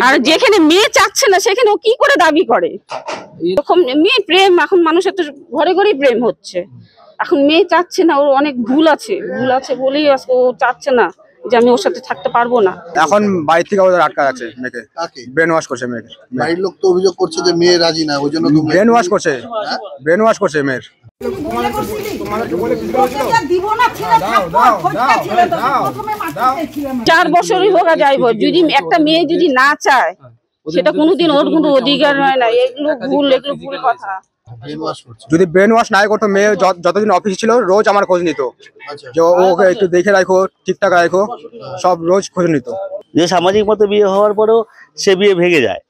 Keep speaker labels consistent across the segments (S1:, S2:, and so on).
S1: আর যেখানে মেয়ে চাচ্ছে না সেখানে ও কি করে দাবি করে? এরকম মেয়ে প্রেম, এখন মানুষের তো ঘরে ঘরেই প্রেম হচ্ছে। এখন মেয়ে চাচ্ছে না, ওর অনেক ভুল আছে বলেই আজকে ও চাচ্ছে না যে আমি ওর সাথে থাকতে পারবো না।
S2: এখন বাড়ি থেকে ওদের আটকা আছে, মেয়েকে ব্রেন ওয়াশ করছে। মেয়েকে
S3: বাড়ির লোক তো অভিযোগ করছে যে মেয়ে রাজি না, ওই জন্য
S2: ব্রেন ওয়াশ করছে, ব্রেন ওয়াশ করছে মেয়ের।
S1: 4 বছরই হোক যাইব, যদি একটা মেয়ে যদি না চায় সেটা কোনোদিন ওর কোনো অধিকার হয় না। এগুলো ভুল কথা।
S2: যদি ব্রেন ওয়াশ নাই করতো, মেয়ে যতদিন অফিস ছিল রোজ আমার খোঁজ নিত যে ওকে একটু দেখে রাখো, ঠিকঠাক রাখো, সব রোজ খোঁজ নিত।
S4: যে সামাজিক মতে বিয়ে হওয়ার পরেও সে বিয়ে ভেঙে যায়,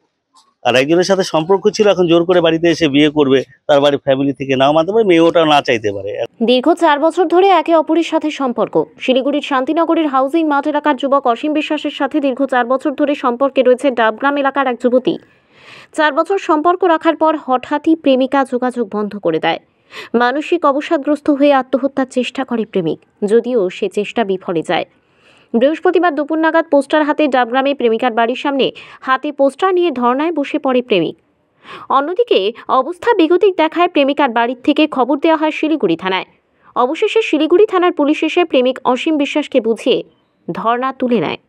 S4: আর একজনের সাথে সম্পর্ক ছিল, এখন জোর করে বাড়িতে এসে বিয়ে করবে, তার বাড়ির ফ্যামিলি থেকে নাও মানতে পারে, মেয়ে ওটা না চাইতে পারে।
S5: দীর্ঘ 4 বছর ধরে একে অপরের সাথে সম্পর্ক। শিলিগুড়ির শান্তিনগরের হাউজিং মাঠ এলাকার যুবক অসীম বিশ্বাসের সাথে দীর্ঘ 4 বছর ধরে সম্পর্কে রয়েছে ডাবগ্রাম এলাকার এক যুবতী। 4 বছর সম্পর্ক রাখার পর হঠাৎই প্রেমিকা যোগাযোগ বন্ধ করে দেয়। মানসিক অবসাদগ্রস্ত হয়ে আত্মহত্যার চেষ্টা করে প্রেমিক, যদিও সে চেষ্টা বিফলে যায়। বৃহস্পতিবার দুপুর নাগাদ পোস্টার হাতে ডাবগ্রামে প্রেমিকার বাড়ির সামনে হাতে পোস্টার নিয়ে ধর্নায় বসে পড়ে প্রেমিক। অন্যদিকে অবস্থা বেগতিক দেখায় প্রেমিকার বাড়ির থেকে খবর দেওয়া হয় শিলিগুড়ি থানায়। অবশেষে শিলিগুড়ি থানার পুলিশ এসে প্রেমিক অসীম বিশ্বাসকে বুঝিয়ে ধর্না তুলে নেয়।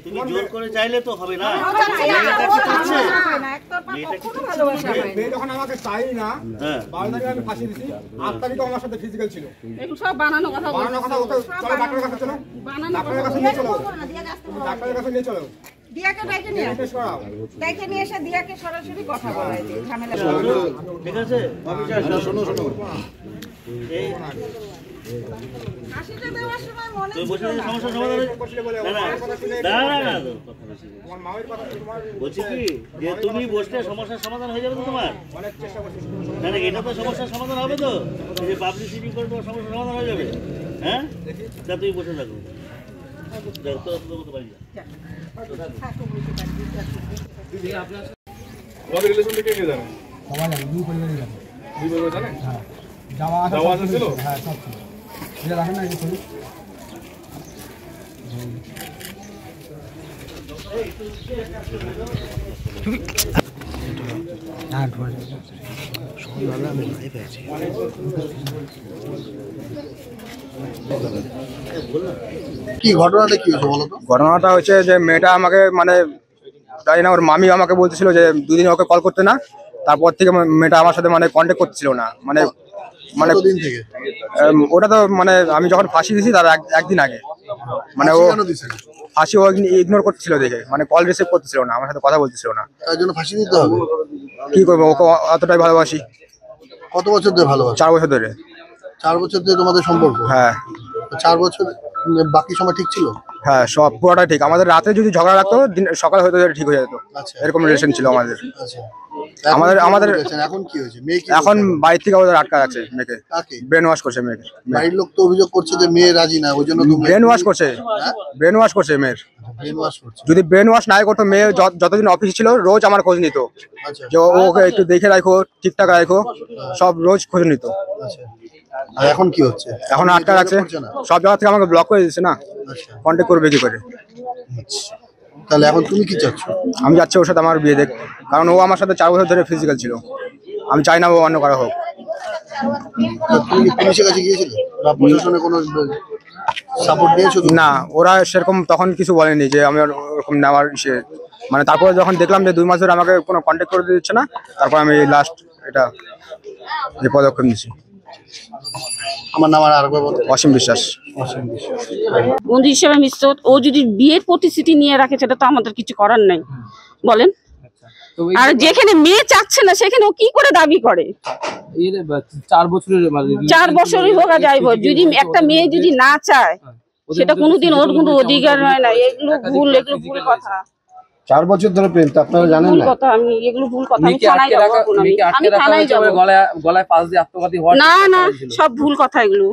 S4: তুমি জোর করে চাইলে তো হবে না।
S2: যখন আমাকে চাই না, 12 তারিখে আমি ফাঁসি দিছি, 8 তারিখে আমার সাথে ফিজিক্যাল ছিল।
S1: এগুলো সব বানানো কথা
S2: চলো ডাক্তারের কাছে চলো, ডাক্তারের কাছে নিয়ে চলো, ডাক্তারের কাছে নিয়ে চলো,
S6: দিয়াকে ডাইকে নিয়ে আসো, ডাইকে নিয়ে এসে দিয়াকে সরাসরি কথা বলাই দিই, ঝামেলা
S4: ঠিক আছে।
S3: শোনো
S4: এই
S6: হাসিটা দেওয়ার সময় মনে
S4: তুই বসে সমস্যা সমাধান না বলছি কি যে তুমি বসলে সমস্যার সমাধান হয়ে যাবে তো তোমার? না না, এটা তো সমস্যার সমাধান হবে তো, যে পাবলিসিটি করে তোমার সমস্যার সমাধান হয়ে যাবে। হ্যাঁ, তা তুমি বসে থাকো,
S3: কি ঘটনাটা কি হয়েছে বলো তো?
S2: ঘটনাটা হচ্ছে যে মেয়েটা আমাকে মানে জানি না, ওর মামি আমাকে বলতেছিল যে 2 দিন ওকে কল করতে না, তারপর থেকে মেয়েটা আমার সাথে মানে কন্ট্যাক্ট করতেছিল না। মানে
S3: দিন থেকে
S2: ওটা তো মানে আমি যখন ফাঁসি দিছি তার একদিন আগে, মানে ও ফাঁসি ও ইগনোর করতেছিল দেখে, মানে কল রিসিভ করতেছিল না, আমার সাথে কথা বলতেছিল না।
S3: তার জন্য ফাঁসি দিতে হবে?
S2: কি করবো, ওকে অতটাই ভালোবাসি।
S3: কত বছর ধরে ভালোবাসি?
S2: 4 বছর ধরে।
S3: 4 বছর ধরে তোমাদের সম্পর্ক?
S2: হ্যাঁ।
S3: 4 বছর বাকি সময় ঠিক ছিল?
S2: হ্যাঁ, সব পুরোটাই ঠিক। আমাদের রাতে যদি ঝগড়া লাগতো, সকাল হয়তো ঠিক হয়ে যেত, এরকম রিলেশন ছিল আমাদের। আমাদের
S3: এখন কি হয়েছে? মেয়ে
S2: এখন বাড়ি থেকে ওদের আটকা আছে, মেয়েকে ব্রেন ওয়াশ করছে। মেয়েকে
S3: বাড়ির লোক তো অভিযোগ করছে যে মেয়ে রাজি না, ওই জন্য
S2: ব্রেন ওয়াশ করছে, ব্রেন ওয়াশ করছে মেয়ের। যদি ব্রেন ওয়াশ নাই করতো, মেয়ে যতদিন অফিস ছিল রোজ আমার খোঁজ নিত যে ওকে একটু দেখে রাখো, ঠিকঠাক রাখো, সব রোজ খোঁজ নিত।
S3: আর এখন কি হচ্ছে?
S2: এখন আটকা রাখছে, সব জায়গা থেকে আমাকে ব্লক করে দিচ্ছে না, কন্ট্যাক্ট করবে কি করে?
S3: তাহলে এখন তুমি কি চাচ্ছ?
S2: আমি যাচ্ছি ওর সাথে আমার বিয়ে দেখ, কারণ ও আমার সাথে 4 বছর ধরে ফিজিক্যাল ছিল। আমি চাই না ও অন্য কারো হোক।
S3: তুমি কি পুলিশের কাছে গিয়েছিলে বা প্রশাসনে কোনো সাপোর্ট দিয়েছো?
S2: না, ওরা সেরকম তখন কিছু বলেনি যে আমি ওরকম নেওয়ার মানে তারপরে যখন দেখলাম যে 2 মাস ধরে আমাকে কোনো কন্ট্যাক্ট করে দিচ্ছে না, তারপর আমি লাস্ট এটা যে পদক্ষেপ নিয়েছি।
S3: আমার নাম আর আরেকবার বলো।
S2: অসীম বিশ্বাস।
S1: বন্ধু হিসেবে মিশত। ও যদি বিয়ের প্রতিশ্রুতি নিয়ে রাখে সেটা তো আমাদের কিছু করার নাই, বলেন। আর যেখানে মেয়ে চাচ্ছে না সেখানে ও কি করে দাবি করে? 4 বছরই হোক যাইব, যদি একটা মেয়ে যদি না চায় সেটা কোনোদিন ওর কোনো অধিকার হয় না। এগুলো ভুল কথা।
S3: 4 বছর ধরে প্রেম, আপনারা জানেন না?
S1: আমি এগুলো ভুল কথা। আমি থানায় যাব।
S7: গলায় ফাঁস দিয়ে আত্মঘাতী হওয়া
S1: না, সব ভুল কথা এগুলো।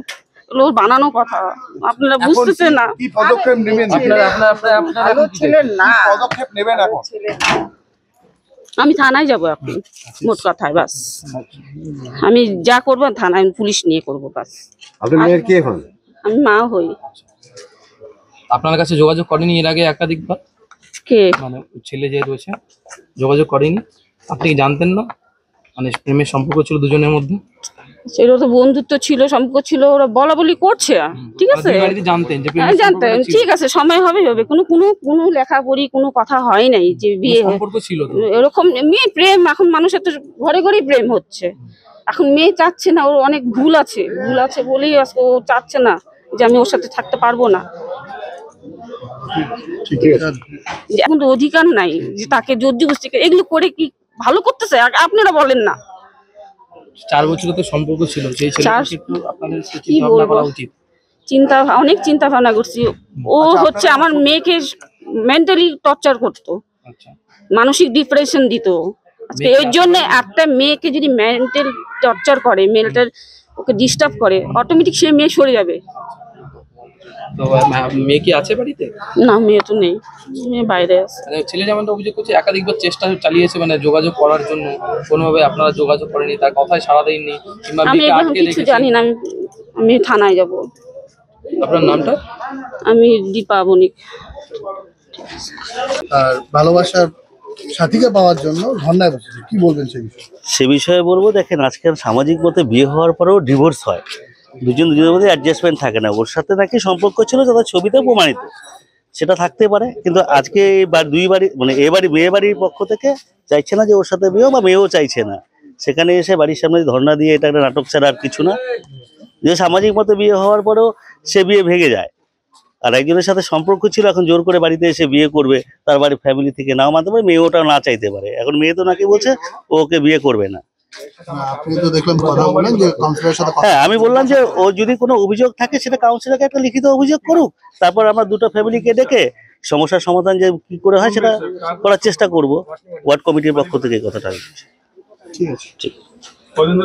S1: এগুলো ওর বানানো কথা, আপনারা বুঝতেছেন না।
S3: কি পদক্ষেপ নেবেন?
S6: ভালো ছিলেন না।
S3: পদক্ষেপ নেবেন এখন?
S1: আমি থানায় যাবো এখন, মোট কথায় বাস। আমি যা করবো থানায় পুলিশ নিয়ে করবো বাস।
S3: আপনি মেয়ের কে হন?
S1: আমি মা হই।
S7: আপনার কাছে যোগাযোগ করেনি এর আগে একাধিকবার?
S1: কে?
S7: মানে ছেলে যে রয়েছে যোগাযোগ করেনি? আপনি কি জানতেন না মানে প্রেমের সম্পর্ক ছিল দুজনের মধ্যে?
S1: সেটা তো বন্ধুত্ব ছিল, সম্পর্ক ছিল, ওরা বলা বলি করছে, ঠিক আছে।
S7: দুই বাড়িতে জানতেন যে
S1: হ্যাঁ
S7: প্রেমের
S1: জানতেন,
S7: সম্পর্ক ছিল?
S1: ঠিক আছে, সময় হবে হবে, কোনো কোনো কোনো লেখাপড়ি কোনো কথা হয় নাই যে বিয়ে
S7: সম্পর্ক ছিল তো?
S1: এরকম মেয়ে প্রেম, এখন মানুষের তো ঘরে ঘরেই প্রেম হচ্ছে। এখন মেয়ে চাচ্ছে না, ওর অনেক ভুল আছে, ভুল আছে বলেই আজকে ও চাচ্ছে না যে আমি ওর সাথে থাকতে পারবো না।
S3: ঠিক আছে।
S1: যে এখন তো অধিকার নাই যে তাকে জোর জবরদস্তি এগুলো করে কি ভালো করতেছে, আপনারা বলেন না।
S7: 4 বছর তো সম্পর্ক ছিল, সেই ছেলেটাকে একটু আপনাদের একটু
S1: কি
S7: চিন্তা ভাবনা
S1: বলবো?
S7: করা উচিত।
S1: অনেক চিন্তা ভাবনা করছি। ও হচ্ছে আমার মেয়েকে মেন্টালি টর্চার করতো,
S7: আচ্ছা,
S1: মানসিক ডিপ্রেশন দিত। আজকে এর জন্য একটা মেয়েকে যদি মেন্টাল টর্চার করে, মেন্টাল ওকে ডিস্টার্ব করে, অটোমেটিক সে মেয়ে সরে যাবে।
S7: তো মেয়ে কি আছে বাড়িতে?
S1: না, মেয়ে তো নেই, মেয়ে বাইরে আছে।
S7: মানে ছেলে যেমনটা অভিযোগ করছে একাধিকবার চেষ্টা চালিয়েছে মানে যোগাযোগ করার জন্য, কোনোভাবে আপনারা যোগাযোগ করেনি, তার কথায় সাড়া দেননি কিংবা
S1: আমি
S7: মেয়েকে
S1: এখন
S7: আটকে
S1: কিছু
S7: রেখেছেন?
S1: জানি না। আমি থানায় যাব।
S7: আপনার নামটা?
S1: আমি দীপা বণিক।
S3: আর ভালোবাসার সাথীকে পাওয়ার জন্য ধর্নায় বসেছে, কি বলবেন সেই বিষয়ে?
S4: সে বিষয়ে বলবো, দেখেন আজকাল সামাজিক মতে বিয়ে হওয়ার পরেও ডিভোর্স হয়, দুজনের মধ্যে অ্যাডজাস্টমেন্ট থাকে না। ওর সাথে নাকি সম্পর্ক ছিল, তাদের ছবিতে প্রমাণিত, সেটা থাকতে পারে। কিন্তু আজকে দুই বাড়ি মানে মেয়ে বাড়ির পক্ষ থেকে চাইছে না যে ওর সাথে বিয়ে, বা মেয়েও চাইছে না। সেখানে এসে বাড়ির সামনে ধর্ণা দিয়ে, এটা একটা নাটক ছাড়া আর কিছু না। যে সামাজিক মতে বিয়ে হওয়ার পরেও সে বিয়ে ভেঙে যায়, আর একজনের সাথে সম্পর্ক ছিল, এখন জোর করে বাড়িতে এসে বিয়ে করবে, তার বাড়ির ফ্যামিলি থেকে নাও মানতে পারে, মেয়ে ওটা না চাইতে পারে। এখন মেয়ে তো নাকি বলছে ও ওকে বিয়ে করবে না।
S3: আপনি তো দেখলাম কথা বলেন যে কাউন্সিলরের সাথে
S4: হ্যাঁ, আমি বললাম যে ও যদি কোনো অভিযোগ থাকে সেটা কাউন্সিলরকে একটা লিখিত অভিযোগ করুক, তারপর আমরা দুটো ফ্যামিলিকে ডেকে সমস্যার সমাধান যে কি করে হয় সেটা করার চেষ্টা করব। ওয়ার্ড কমিটির পক্ষ থেকে এই কথাটা।
S3: ঠিক আছে।
S4: ঠিক।